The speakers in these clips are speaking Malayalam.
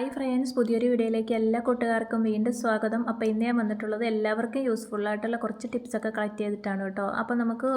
ഹായ് ഫ്രണ്ട്സ്, പുതിയൊരു വീഡിയോയിലേക്ക് എല്ലാ കൂട്ടുകാർക്കും വീണ്ടും സ്വാഗതം. അപ്പോൾ ഇന്ന് ഞാൻ വന്നിട്ടുള്ളത് എല്ലാവർക്കും യൂസ്ഫുൾ ആയിട്ടുള്ള കുറച്ച് ടിപ്സൊക്കെ കളക്ട് ചെയ്തിട്ടാണ് കേട്ടോ. അപ്പോൾ നമുക്ക്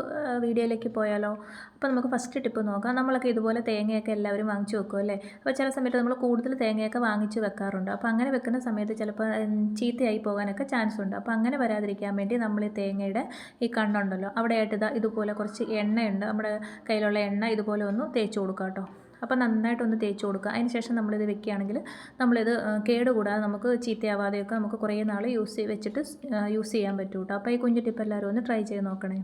വീഡിയോയിലേക്ക് പോയാലോ. അപ്പോൾ നമുക്ക് ഫസ്റ്റ് ടിപ്പ് നോക്കാം. നമ്മളൊക്കെ ഇതുപോലെ തേങ്ങയൊക്കെ എല്ലാവരും വാങ്ങിച്ചു വെക്കും അല്ലേ. അപ്പോൾ ചില സമയത്ത് നമ്മൾ കൂടുതൽ തേങ്ങയൊക്കെ വാങ്ങിച്ച് വെക്കാറുണ്ട്. അപ്പോൾ അങ്ങനെ വെക്കുന്ന സമയത്ത് ചിലപ്പോൾ ചീത്തയായി പോകാനൊക്കെ ചാൻസ് ഉണ്ട്. അപ്പോൾ അങ്ങനെ വരാതിരിക്കാൻ വേണ്ടി നമ്മൾ ഈ തേങ്ങയുടെ ഈ കണ്ണുണ്ടല്ലോ അവിടെയായിട്ട് ഇതുപോലെ കുറച്ച് എണ്ണയുണ്ട്, നമ്മുടെ കയ്യിലുള്ള എണ്ണ ഇതുപോലെ ഒന്ന് തേച്ച് കൊടുക്കാം കേട്ടോ. അപ്പോൾ നന്നായിട്ടൊന്ന് തേച്ച് കൊടുക്കുക. അതിന് ശേഷം നമ്മളിത് വെക്കുകയാണെങ്കിൽ നമ്മളിത് കേടുകൂടാതെ നമുക്ക് ചീത്തയാവാതെയൊക്കെ നമുക്ക് കുറേ നാൾ യൂസ് ചെയ്യാൻ പറ്റും കേട്ടോ. അപ്പോൾ ഈ കുഞ്ഞു ടിപ്പ് എല്ലാവരും ഒന്ന് ട്രൈ ചെയ്ത് നോക്കണേ.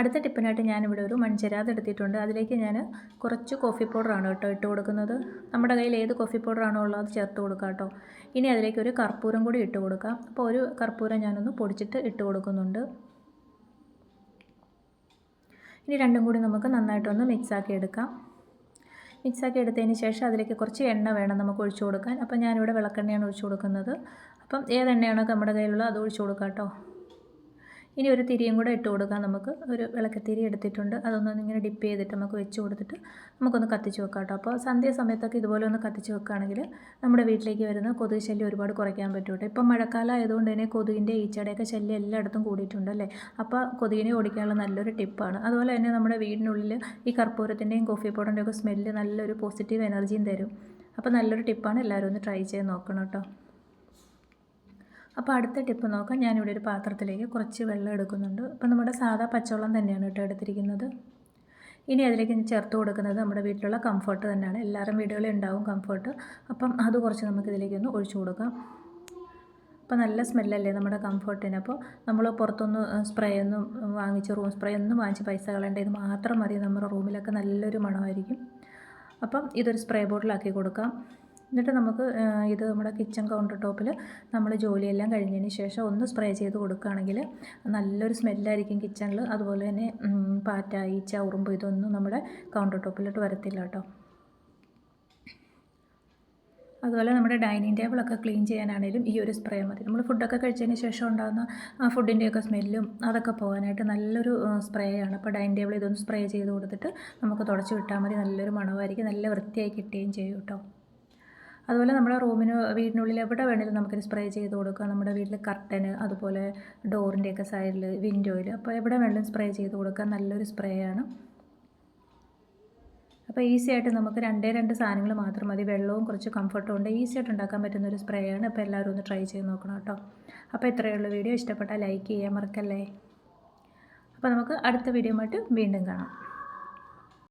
അടുത്ത ടിപ്പിനായിട്ട് ഞാനിവിടെ ഒരു മൺചെരാത് എടുത്തിട്ടുണ്ട്. അതിലേക്ക് ഞാൻ കുറച്ച് കോഫി പൗഡറാണ് കേട്ടോ ഇട്ട് കൊടുക്കുന്നത്. നമ്മുടെ കയ്യിൽ ഏത് കോഫി പൗഡറാണോ ഉള്ളത് അത് ചേർത്ത് കൊടുക്കാം കേട്ടോ. ഇനി അതിലേക്ക് ഒരു കർപ്പൂരം കൂടി ഇട്ട് കൊടുക്കാം. അപ്പോൾ ഒരു കർപ്പൂരം ഞാനൊന്ന് പൊടിച്ചിട്ട് ഇട്ട് കൊടുക്കുന്നുണ്ട്. ഇനി രണ്ടും കൂടി നമുക്ക് നന്നായിട്ടൊന്ന് മിക്സാക്കി എടുക്കാം. മിക്സാക്കി എടുത്തതിന് ശേഷം അതിലേക്ക് കുറച്ച് എണ്ണ വേണം നമുക്ക് ഒഴിച്ചു കൊടുക്കാൻ. അപ്പോൾ ഞാനിവിടെ വിളക്കെണ്ണയാണ് ഒഴിച്ചു കൊടുക്കുന്നത്. അപ്പം ഏതെണ്ണയാണോ നമ്മുടെ കയ്യിലുള്ളത് അത് ഒഴിച്ചു കൊടുക്കാം കേട്ടോ. ഇനി ഒരു തിരിയും കൂടെ ഇട്ട് കൊടുക്കാം. നമുക്ക് ഒരു വിളക്കത്തിരി എടുത്തിട്ടുണ്ട്. അതൊന്ന് ഇങ്ങനെ ഡിപ്പ് ചെയ്തിട്ട് നമുക്ക് വെച്ച് കൊടുത്തിട്ട് നമുക്കൊന്ന് കത്തിച്ച് വെക്കാം കേട്ടോ. അപ്പോൾ സന്ധ്യ സമയത്തൊക്കെ ഇതുപോലെ ഒന്ന് കത്തിച്ച് വെക്കുകയാണെങ്കിൽ നമ്മുടെ വീട്ടിലേക്ക് വരുന്ന കൊതുക് ശല്യം ഒരുപാട് കുറയ്ക്കാൻ പറ്റും കേട്ടോ. ഇപ്പം മഴക്കാലം ആയതുകൊണ്ട് തന്നെ കൊതുകിൻ്റെ ഈച്ചയുടെയൊക്കെ ശല്യം എല്ലായിടത്തും കൂടിയിട്ടുണ്ടല്ലേ. അപ്പോൾ കൊതുകിനെ ഓടിക്കാനുള്ള നല്ലൊരു ടിപ്പാണ്. അതുപോലെ തന്നെ നമ്മുടെ വീടിനുള്ളിൽ ഈ കർപ്പൂരത്തിൻ്റെയും കോഫി പൗഡറിൻ്റെയും ഒക്കെ സ്മെല്ല് നല്ലൊരു പോസിറ്റീവ് എനർജിയും തരും. അപ്പോൾ നല്ലൊരു ടിപ്പാണ്, എല്ലാവരും ഒന്ന് ട്രൈ ചെയ്ത് നോക്കണം കേട്ടോ. അപ്പോൾ അടുത്ത ടിപ്പ് നോക്കാം. ഞാനിവിടെ ഒരു പാത്രത്തിലേക്ക് കുറച്ച് വെള്ളം എടുക്കുന്നുണ്ട്. അപ്പോൾ നമ്മുടെ സാധാ പച്ചവെള്ളം തന്നെയാണ് കേട്ടോ എടുത്തിരിക്കുന്നത്. ഇനി അതിലേക്ക് ചേർത്ത് കൊടുക്കുന്നത് നമ്മുടെ വീട്ടിലുള്ള കംഫർട്ട് തന്നെയാണ്. എല്ലാവരും വീടുകളിൽ ഉണ്ടാവും കംഫർട്ട്. അപ്പം അത് കുറച്ച് നമുക്കിതിലേക്കൊന്ന് ഒഴിച്ചു കൊടുക്കാം. അപ്പോൾ നല്ല സ്മെല്ലല്ലേ നമ്മുടെ കംഫർട്ടിന്. അപ്പോൾ നമ്മൾ പുറത്തൊന്ന് റൂം സ്പ്രേ ഒന്നും വാങ്ങിച്ച് പൈസ കളയേണ്ട, ഇത് മാത്രം മതി. നമ്മുടെ റൂമിലൊക്കെ നല്ലൊരു മണമായിരിക്കും. അപ്പം ഇതൊരു സ്പ്രേ ബോട്ടിലാക്കി കൊടുക്കാം. എന്നിട്ട് നമുക്ക് ഇത് നമ്മുടെ കിച്ചൺ കൗണ്ടർ ടോപ്പിൽ നമ്മൾ ജോലിയെല്ലാം കഴിഞ്ഞതിന് ശേഷം ഒന്ന് സ്പ്രേ ചെയ്ത് കൊടുക്കുകയാണെങ്കിൽ നല്ലൊരു സ്മെല്ലായിരിക്കും കിച്ചണിൽ. അതുപോലെ തന്നെ പാറ്റ, ഈച്ച, ഉറുമ്പ് ഇതൊന്നും നമ്മുടെ കൗണ്ടർ ടോപ്പിലോട്ട് വരത്തില്ല കേട്ടോ. അതുപോലെ നമ്മുടെ ഡൈനിങ് ടേബിളൊക്കെ ക്ലീൻ ചെയ്യാനാണെങ്കിലും ഈ ഒരു സ്പ്രേ മതി. നമ്മൾ ഫുഡൊക്കെ കഴിച്ചതിന് ശേഷം ഉണ്ടാകുന്ന ഫുഡിൻ്റെയൊക്കെ സ്മെല്ലും അതൊക്കെ പോകാനായിട്ട് നല്ലൊരു സ്പ്രേ ആണ്. അപ്പോൾ ഡൈനിങ് ടേബിൾ ഇതൊന്ന് സ്പ്രേ ചെയ്ത് കൊടുത്തിട്ട് നമുക്ക് തുടച്ച് വിട്ടാൽ മതി. നല്ലൊരു മണമായിരിക്കും, നല്ല വൃത്തിയായി കിട്ടുകയും ചെയ്യും കേട്ടോ. അതുപോലെ നമ്മുടെ വീടിനുള്ളിൽ എവിടെ വേണമെങ്കിലും നമുക്കിത് സ്പ്രേ ചെയ്ത് കൊടുക്കാം. നമ്മുടെ വീട്ടിൽ കർട്ടന്, അതുപോലെ ഡോറിൻ്റെയൊക്കെ സൈഡിൽ, വിൻഡോയിൽ, അപ്പോൾ എവിടെ വേണമെങ്കിലും സ്പ്രേ ചെയ്ത് കൊടുക്കാം. നല്ലൊരു സ്പ്രേ ആണ്. അപ്പോൾ ഈസി ആയിട്ട് നമുക്ക് രണ്ട് സാധനങ്ങൾ മാത്രം മതി. വെള്ളവും കുറച്ച് കംഫർട്ടും ഉണ്ട്. ഈസി ആയിട്ട് ഉണ്ടാക്കാൻ പറ്റുന്ന ഒരു സ്പ്രേ ആണ്. അപ്പോൾ എല്ലാവരും ഒന്ന് ട്രൈ ചെയ്ത് നോക്കണം കേട്ടോ. അപ്പോൾ ഇത്രയുള്ള വീഡിയോ ഇഷ്ടപ്പെട്ടാൽ ലൈക്ക് ചെയ്യാൻ മറക്കല്ലേ. അപ്പോൾ നമുക്ക് അടുത്ത വീഡിയോ ആയിട്ട് വീണ്ടും കാണാം.